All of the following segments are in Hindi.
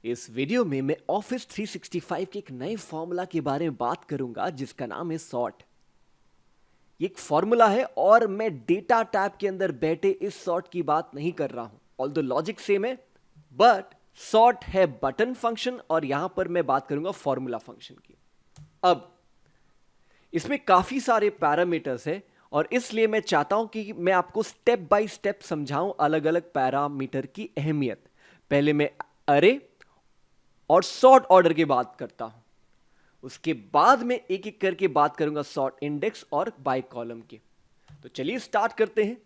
इस वीडियो में मैं ऑफिस 365 के एक नए फॉर्मूला के बारे में बात करूंगा जिसका नाम है सॉर्ट। ये एक फॉर्मूला है और मैं डेटा टैब के अंदर बैठे इस सॉर्ट की बात नहीं कर रहा हूं। ऑल्दो लॉजिक सेम है बट सॉर्ट है बटन फंक्शन और यहां पर मैं बात करूंगा फॉर्मूला फंक्शन की। अब इसमें काफी सारे पैरामीटर्स है और इसलिए मैं चाहता हूं कि मैं आपको स्टेप बाय स्टेप समझाऊं अलग अलग पैरामीटर की अहमियत। पहले मैं अरे और सॉर्ट ऑर्डर की बात करता हूं, उसके बाद में एक एक करके बात करूंगा सॉर्ट इंडेक्स और बाय कॉलम की। तो चलिए स्टार्ट करते हैं।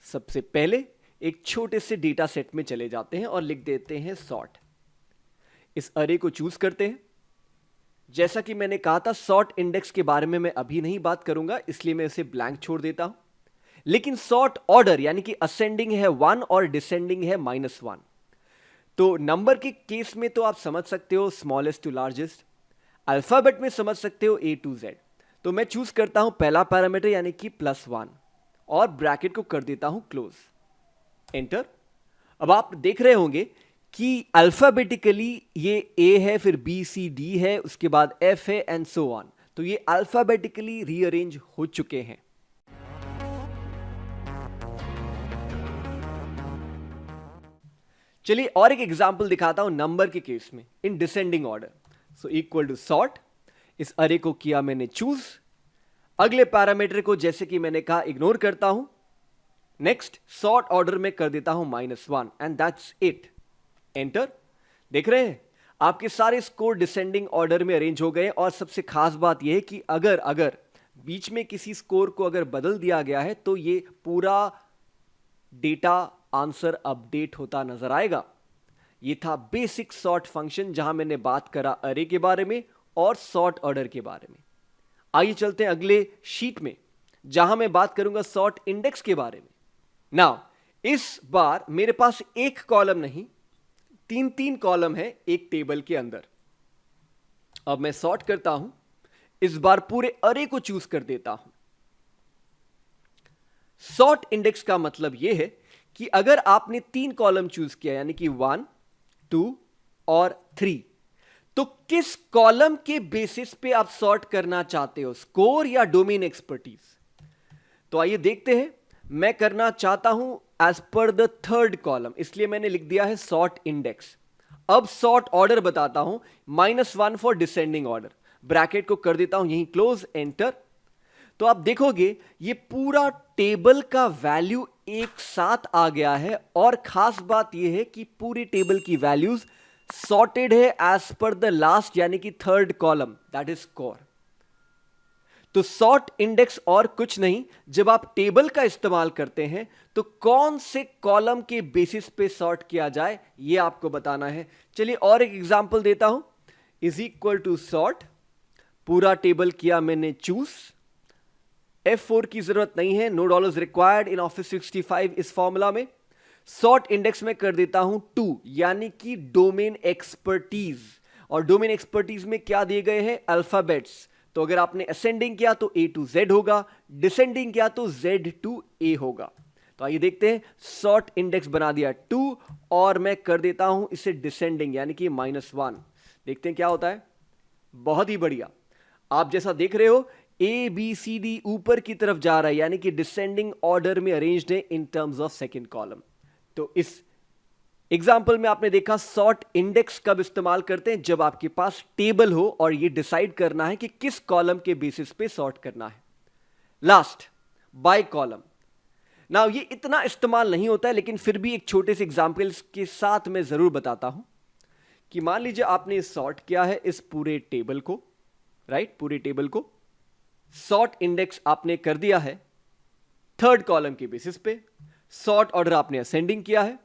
सबसे पहले एक छोटे से डेटा सेट में चले जाते हैं और लिख देते हैं सॉर्ट। इस अरे को चूज करते हैं। जैसा कि मैंने कहा था सॉर्ट इंडेक्स के बारे में मैं अभी नहीं बात करूंगा, इसलिए मैं इसे ब्लैंक छोड़ देता हूं। लेकिन सॉर्ट ऑर्डर यानी कि असेंडिंग है 1 और डिसेंडिंग है -1। तो नंबर के केस में तो आप समझ सकते हो स्मॉलेस्ट टू लार्जेस्ट, अल्फाबेट में समझ सकते हो A to Z। तो मैं चूज करता हूं पहला पैरामीटर यानी कि +1 और ब्रैकेट को कर देता हूं क्लोज, एंटर। अब आप देख रहे होंगे कि अल्फाबेटिकली ये A है, फिर B C D है, उसके बाद F है एंड सो ऑन। तो ये अल्फाबेटिकली रीअरेंज हो चुके हैं। चलिए और एक एग्जांपल दिखाता हूं नंबर के केस में in descending order. So equal to sort, इस अरे को किया मैंने चूज, अगले पैरामीटर को जैसे कि मैंने कहा इग्नोर करता हूं, नेक्स्ट सॉर्ट ऑर्डर में कर देता हूं -1 एंड दैट्स इट, एंटर। देख रहे हैं आपके सारे स्कोर डिसेंडिंग ऑर्डर में अरेंज हो गए। और सबसे खास बात यह है कि अगर बीच में किसी स्कोर को अगर बदल दिया गया है तो ये पूरा डेटा आंसर अपडेट होता नजर आएगा। ये था बेसिक सॉर्ट फंक्शन जहां मैंने बात करा अरे के बारे में और सॉर्ट ऑर्डर के बारे में। आइए चलते हैं अगले शीट में जहां मैं बात करूंगा सॉर्ट इंडेक्स के बारे में। नाउ इस बार मेरे पास एक कॉलम नहीं, 3 कॉलम है एक टेबल के अंदर। अब मैं सॉर्ट करता हूं, इस बार पूरे अरे को चूज कर देता हूं। सॉर्ट इंडेक्स का मतलब यह है कि अगर आपने 3 कॉलम चूज किया यानी कि 1 2 और 3, तो किस कॉलम के बेसिस पे आप सॉर्ट करना चाहते हो, स्कोर या डोमेन एक्सपर्टीज? तो आइए देखते हैं। मैं करना चाहता हूं as per the 3rd column, इसलिए मैंने लिख दिया है सॉर्ट इंडेक्स। अब सॉर्ट ऑर्डर बताता हूं, -1 फॉर डिसेंडिंग ऑर्डर, ब्रैकेट को कर देता हूं यहीं क्लोज, एंटर। तो आप देखोगे ये पूरा टेबल का वैल्यू एक साथ आ गया है और खास बात यह है कि पूरी टेबल की वैल्यूज सॉर्टेड है एज पर द लास्ट यानी कि 3rd column, that is score. तो सॉर्ट इंडेक्स और कुछ नहीं, जब आप टेबल का इस्तेमाल करते हैं तो कौन से कॉलम के बेसिस पे सॉर्ट किया जाए यह आपको बताना है। चलिए और एक एग्जांपल देता हूं, इज इक्वल टू सॉर्ट, पूरा टेबल किया मैंने चूज, F4 की जरूरत नहीं है, no dollars required in Office 365 इस फॉर्मूला में। सॉर्ट इंडेक्स में कर देता हूं 2 यानी कि डोमेन एक्सपर्टीज, और डोमेन एक्सपर्टीज में क्या दिए गए हैं, अल्फाबेट्स। तो अगर आपने असेंडिंग किया तो A to Z होगा, डिसेंडिंग किया तो Z to A होगा। तो आइए देखते हैं, सॉर्ट इंडेक्स बना दिया 2 और मैं कर देता हूं इसे डिसेंडिंग यानी कि -1। देखते हैं क्या होता है। बहुत ही बढ़िया, आप जैसा देख रहे हो ABCD ऊपर की तरफ जा रहा है यानी कि डिसेंडिंग ऑर्डर में अरेंज्ड है in terms of 2nd column. तो इस एग्जाम्पल में आपने देखा सॉर्ट इंडेक्स कब इस्तेमाल करते हैं, जब आपके पास टेबल हो और ये डिसाइड करना है कि किस कॉलम के बेसिस पे सॉर्ट करना है। Last, by column. नाउ ये इतना इस्तेमाल नहीं होता है लेकिन फिर भी एक छोटे से एग्जाम्पल के साथ मैं जरूर बताता हूं कि मान लीजिए आपने सॉर्ट किया है इस पूरे टेबल को, राइट, पूरे टेबल को सॉर्ट इंडेक्स आपने कर दिया है 3rd कॉलम के बेसिस पे, सॉर्ट ऑर्डर आपने असेंडिंग किया है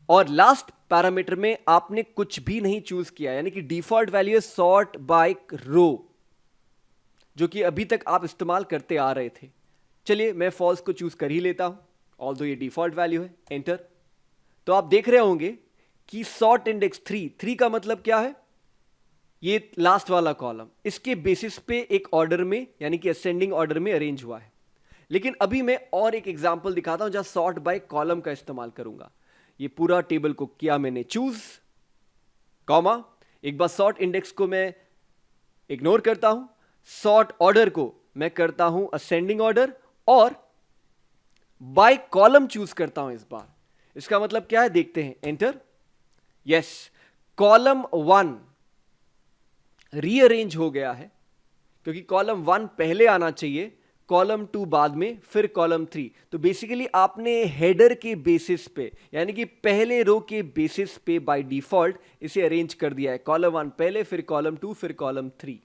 और लास्ट पैरामीटर में आपने कुछ भी नहीं चूज किया यानी कि डिफॉल्ट वैल्यू है सॉर्ट बाय रो, जो कि अभी तक आप इस्तेमाल करते आ रहे थे। चलिए मैं फॉल्स को चूज कर ही लेता हूं, ऑल्दो ये डिफॉल्ट वैल्यू है, एंटर। तो आप देख रहे होंगे कि सॉर्ट इंडेक्स 3 का मतलब क्या है, ये लास्ट वाला कॉलम, इसके बेसिस पे एक ऑर्डर में यानी कि असेंडिंग ऑर्डर में अरेंज हुआ है। लेकिन अभी मैं और एक एग्जांपल दिखाता हूं जहां सॉर्ट बाय कॉलम का इस्तेमाल करूंगा। ये पूरा टेबल को किया मैंने चूज, कॉमा, एक बार सॉर्ट इंडेक्स को मैं इग्नोर करता हूं, सॉर्ट ऑर्डर को मैं करता हूं असेंडिंग ऑर्डर और बाय कॉलम चूज करता हूं इस बार। इसका मतलब क्या है देखते हैं, एंटर। यस, कॉलम 1 रीअरेंज हो गया है क्योंकि कॉलम 1 पहले आना चाहिए, कॉलम 2 बाद में, फिर कॉलम 3। तो बेसिकली आपने हेडर के बेसिस पे यानी कि पहले रो के बेसिस पे बाय डिफॉल्ट इसे अरेंज कर दिया है, कॉलम 1 पहले, फिर कॉलम 2, फिर कॉलम 3।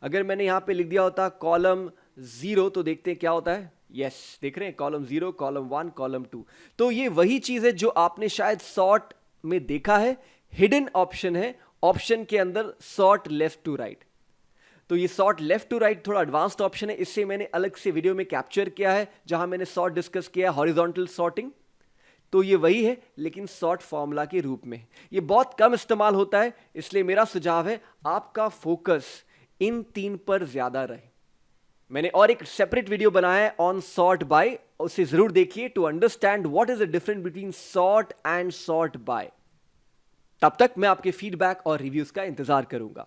अगर मैंने यहां पे लिख दिया होता कॉलम 0 तो देखते हैं क्या होता है। यस, देख रहे हैं, कॉलम 0, कॉलम 1, कॉलम 2। तो ये वही चीज है जो आपने शायद सॉर्ट में देखा है, हिडन ऑप्शन है, ऑप्शन के अंदर सॉर्ट लेफ्ट टू राइट। तो ये सॉर्ट लेफ्ट टू राइट थोड़ा एडवांस्ड ऑप्शन है, इससे मैंने अलग से वीडियो में कैप्चर किया है जहां मैंने सॉर्ट डिस्कस किया है, हॉरिजॉन्टल सॉर्टिंग। तो ये वही है लेकिन सॉर्ट फॉर्मूला के रूप में। ये बहुत कम इस्तेमाल होता है, इसलिए मेरा सुझाव है आपका फोकस इन 3 पर ज्यादा रहे। मैंने और एक सेपरेट वीडियो बनाया है ऑन सॉर्ट बाय, उसे जरूर देखिए to understand what is the difference between sort and sort by. तब तक मैं आपके फीडबैक और रिव्यूज का इंतजार करूंगा।